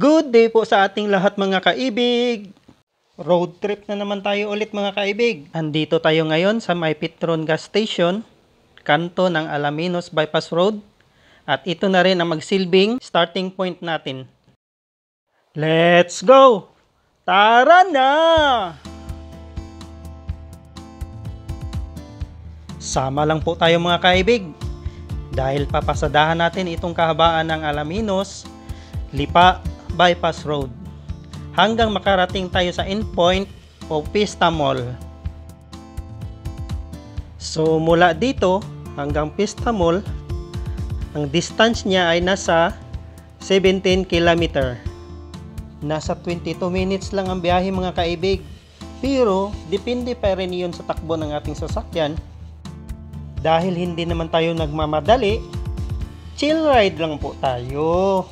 Good day po sa ating lahat mga kaibig! Road trip na naman tayo ulit mga kaibig. Andito tayo ngayon sa may Petron Gas Station, kanto ng Alaminos Bypass Road. At ito na rin ang magsilbing starting point natin. Let's go! Tara na! Sama lang po tayo mga kaibig. Dahil papasadahan natin itong kahabaan ng Alaminos, Lipa Bypass Road hanggang makarating tayo sa endpoint o Pista Mall. So mula dito hanggang Pista Mall, ang distance niya ay nasa 17 km. Nasa 22 minutes lang ang biyahe mga kaibig. Pero depende pa rin yun sa takbo ng ating sasakyan. Dahil hindi naman tayo nagmamadali, chill ride lang po tayo.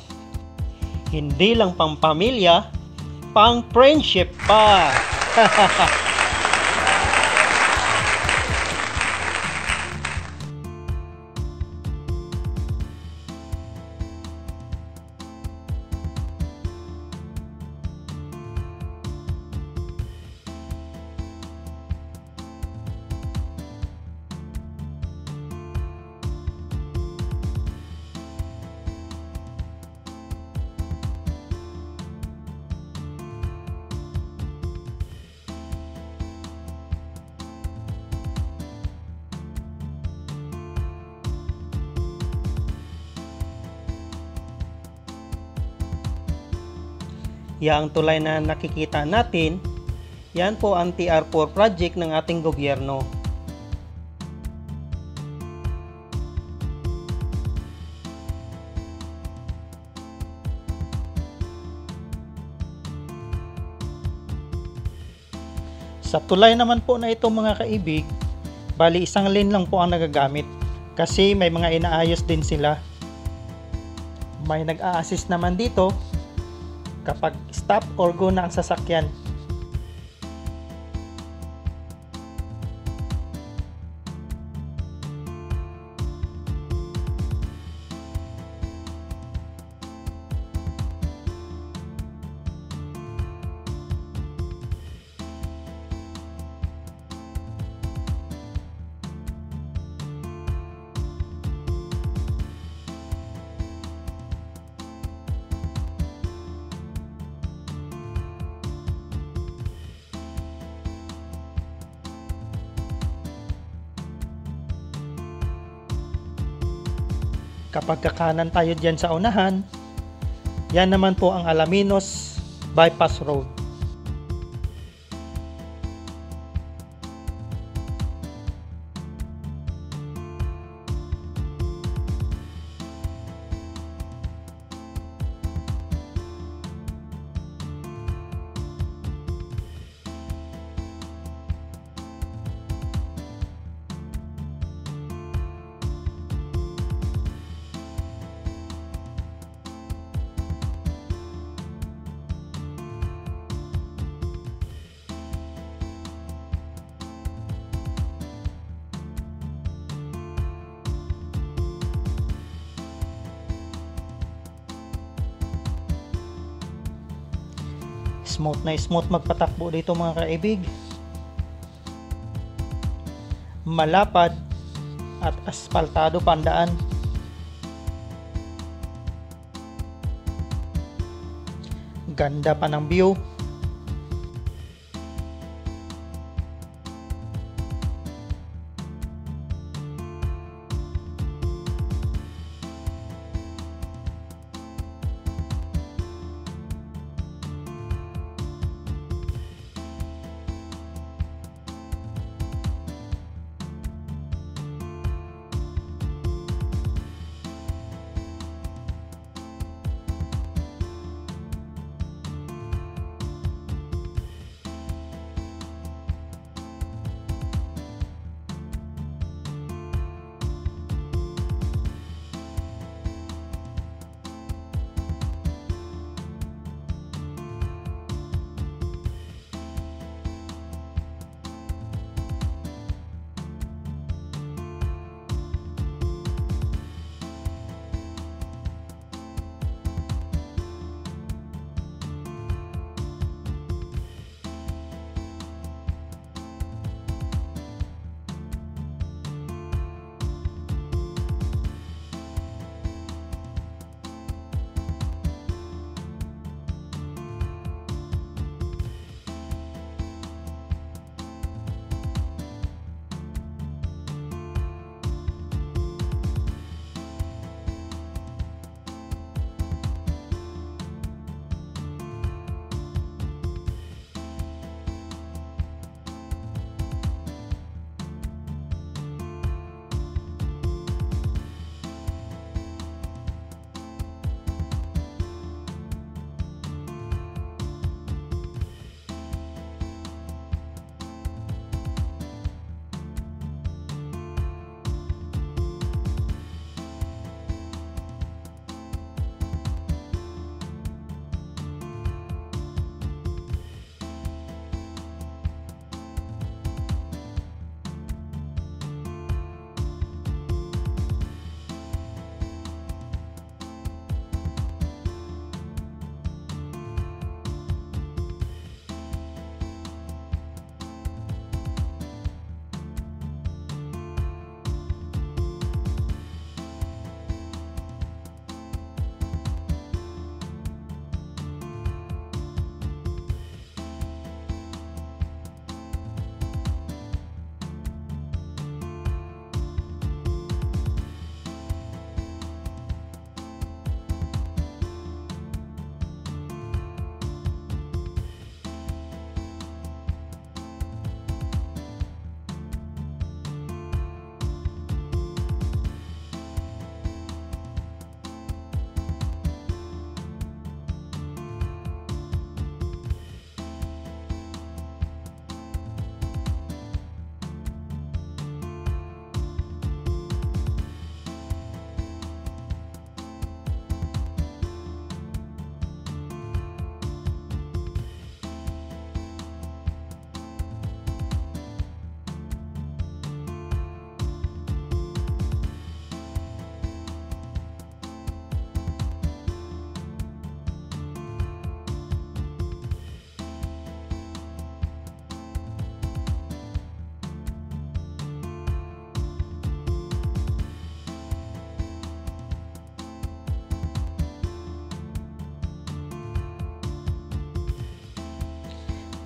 Hindi lang pang pamilya, pang friendship pa. Yang tulay na nakikita natin, yan po ang TR4 project ng ating gobyerno. Sa tulay naman po na ito mga kaibig, bali isang lane lang po ang nagagamit kasi may mga inaayos din sila. May nag-a-assist naman dito kapag stop or go na ang sasakyan. Kapag kakanan tayo dyan sa unahan, yan naman po ang Alaminos Bypass Road. Smooth na smooth magpatakbo dito mga kaibig. Malapad at asfaltado pa ang daan. Ganda pa ng view.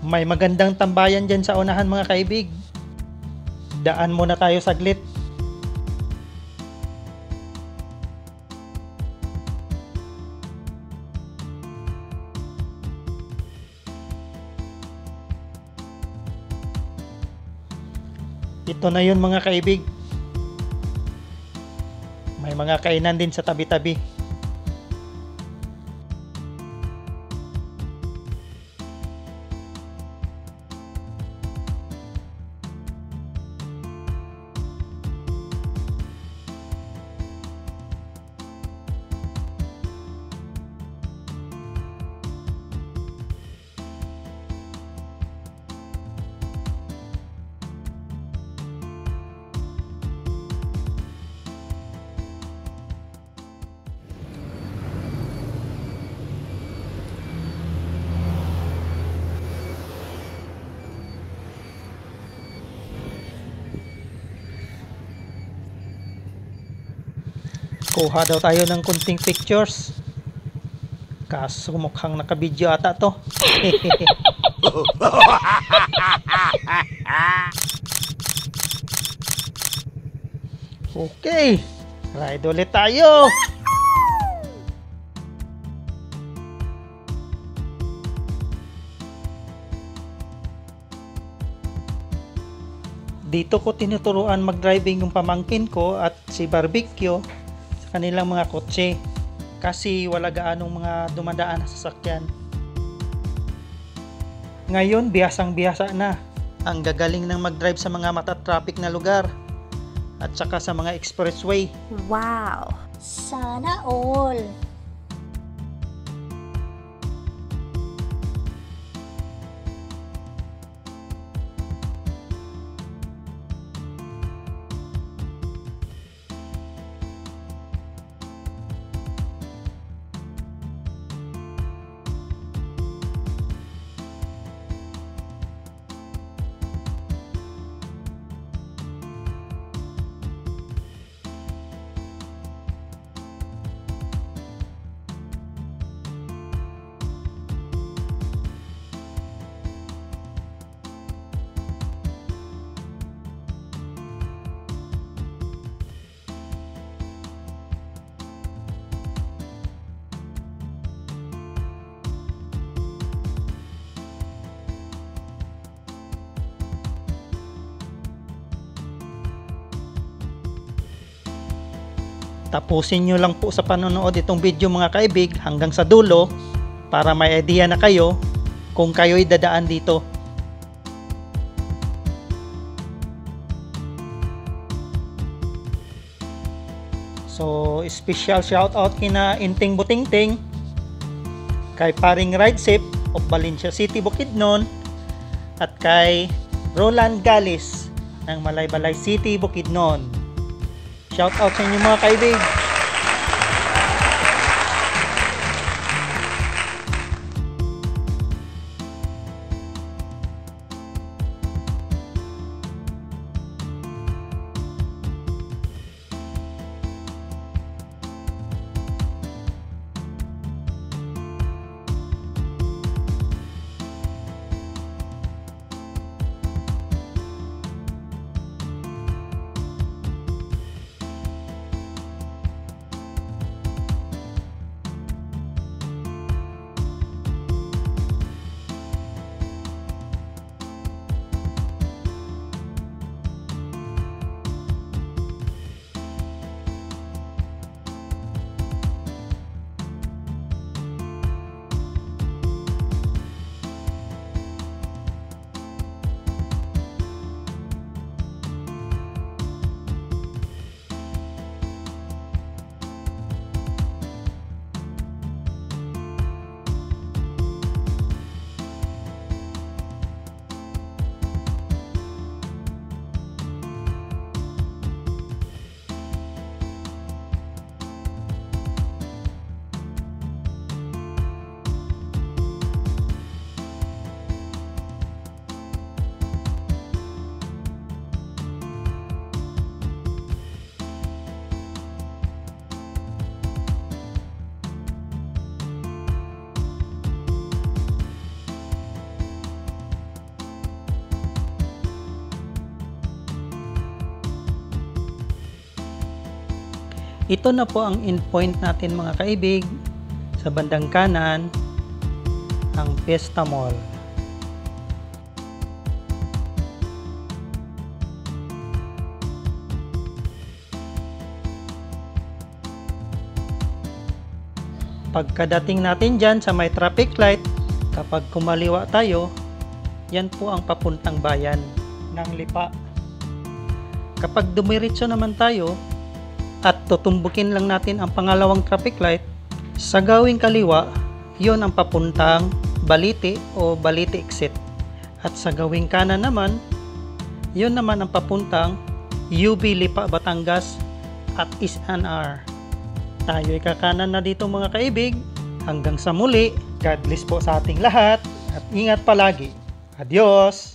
May magandang tambayan dyan sa unahan mga kaibig. Daan muna tayo saglit. Ito na yun mga kaibig. May mga kainan din sa tabi-tabi. Kuha daw tayo ng kunting pictures. Kaso mukhang nakabidyo ata to. Okay, ride ulit tayo. Dito ko tinuturuan mag-driving yung pamangkin ko at si Barbecue sa kanilang mga kotse kasi wala gaanong mga dumadaan na sasakyan. Ngayon, bihasang-bihasa na. Ang gagaling ng mag-drive sa mga mata-traffic na lugar at saka sa mga expressway. Wow! Sana all! Tapusin nyo lang po sa panonood itong video mga kaibig hanggang sa dulo para may idea na kayo kung kayo'y dadaan dito. So, special shoutout kina Inting Butingting, kay Paring Rideship of Valencia City, Bukidnon, at kay Roland Galis ng Malaybalay City, Bukidnon. Shout out sa inyo mga kaibig. Ito na po ang endpoint natin mga kaibig. Sa bandang kanan, ang Fiesta Mall. Pagkadating natin dyan sa may traffic light, kapag kumaliwa tayo, yan po ang papuntang bayan ng Lipa. Kapag dumiretso naman tayo at tutumbukin lang natin ang pangalawang traffic light, sa gawing kaliwa, yon ang papuntang Balite o Balite exit. At sa gawing kanan naman, yon naman ang papuntang UB Lipa, Batangas at SNR. Tayo'y kakanan na dito mga kaibig. Hanggang sa muli, God bless po sa ating lahat at ingat palagi. Adios!